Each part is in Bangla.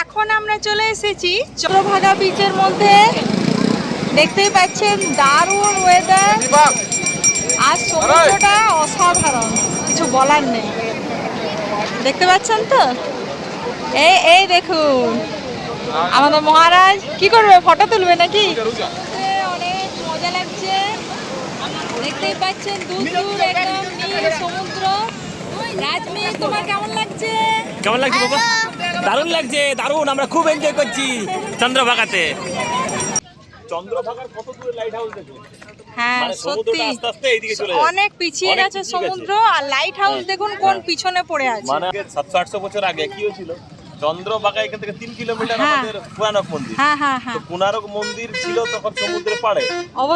এখন আমরা চলে এসেছি চন্দ্রভাগা বিচের মধ্যে। দেখতেই পাচ্ছেন দারুণ ওয়েদার, আর সমুদ্রটা অসাধারণ, কিছু বলার নেই। দেখতে পাচ্ছেন তো, এই দেখুন আমাদের মহারাজ কি করবে, ফটো তুলবে নাকি? অনেক মজা লাগছে, দেখতেই পাচ্ছেন দূর দূর একদম নীল সমুদ্র। রাজমীর, তোমার কেমন লাগছে? কেমন লাগছে বাবা? দারুণ লাগছে, দারুণ। আমরা খুব এনজয় করছি চন্দ্রভাগাতে। চন্দ্রভাগার কত দূরে লাইট হাউস দেখুন। হ্যাঁ সত্যি অনেক পিছিয়ে গেছে সমুদ্র, আর লাইট হাউস দেখুন কোন পিছনে পড়ে আছে। মানে 700-800 বছর আগে কি হয়েছিল, চন্দ্রভাগা এখান থেকে 3 কিলোমিটার আমাদের কোনারক মন্দির। তো কোনারক মন্দির ছিল তখন সমুদ্রের পাড়ে,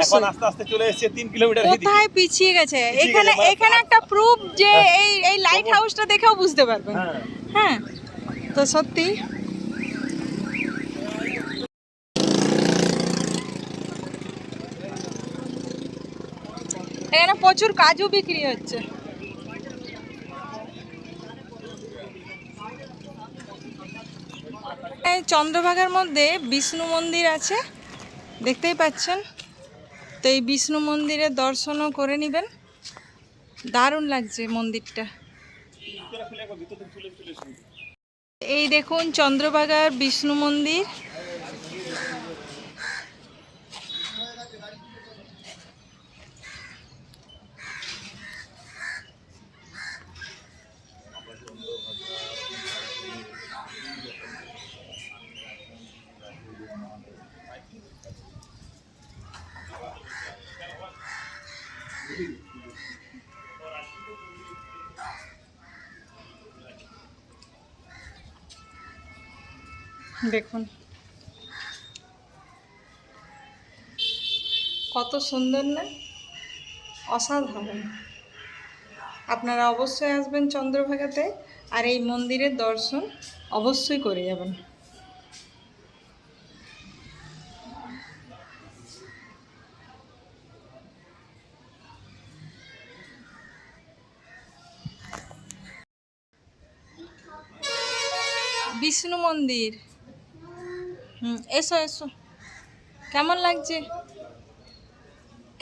এখন আস্তে আস্তে চলে এসেছে 3 কিলোমিটার। কোথায় পিছিয়ে গেছে, এখানে একটা প্রুফ যে এই লাইট হাউসটা দেখেও বুঝতে পারবেন। হ্যাঁ তো সত্যি এখানে প্রচুর কাজু বিক্রি হচ্ছে। এই চন্দ্রভাগার মধ্যে বিষ্ণু মন্দির আছে, দেখতেই পাচ্ছেন। তো এই বিষ্ণু মন্দিরের দর্শনও করে নেবেন, দারুণ লাগছে মন্দিরটা। এই দেখুন চন্দ্রভাগার বিষ্ণু মন্দির। দেখুন কত সুন্দর না, অসাধারণ। আপনারা অবশ্যই আসবেন চন্দ্রভাগাতে, আর এই মন্দিরের দর্শন অবশ্যই করে যাবেন। বিষ্ণু মন্দির, এসো এসো। কেমন লাগছে,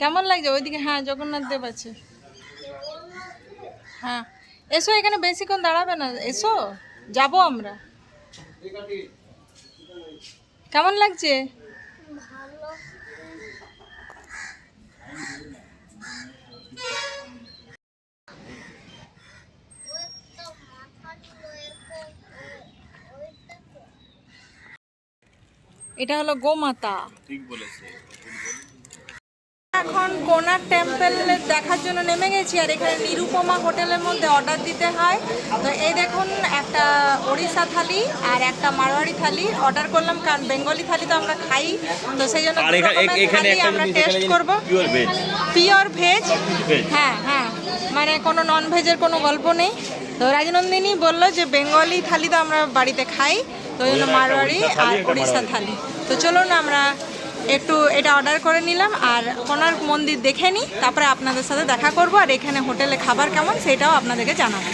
কেমন লাগছে? ওইদিকে হ্যাঁ জগন্নাথ দেব আছে। হ্যাঁ এসো, এখানে বেশিক্ষণ দাঁড়াবে না, এসো যাবো আমরা। কেমন লাগছে? এটা হলো গোমাতা। ঠিক বলেছে। এখন কোনার্ক টেম্পল দেখার জন্য নেমে গেছি, আর এখানে নিরুপমা হোটেলের মধ্যে অর্ডার দিতে হয়। তো এই দেখুন একটা ওড়িশা থালি আর একটা মারোয়াড়ি থালি অর্ডার করলাম, কারণ বেঙ্গলি থালি তো আমরা খাই, তো সেই জন্য আমরা টেস্ট করবো। পিওর ভেজ, হ্যাঁ হ্যাঁ, মানে কোনো নন ভেজের কোনো গল্প নেই। তো রাজনন্দিনী বললো যে বেঙ্গলি থালি তো আমরা বাড়িতে খাই, তো ওই জন্য মারোয়াড়ি আর ওড়িশা থালি। তো চলুন আমরা একটু এটা অর্ডার করে নিলাম, আর কোনার্ক মন্দির দেখে নিই, তারপরে আপনাদের সাথে দেখা করব, আর এখানে হোটেলে খাবার কেমন সেটাও আপনাদেরকে জানাবো।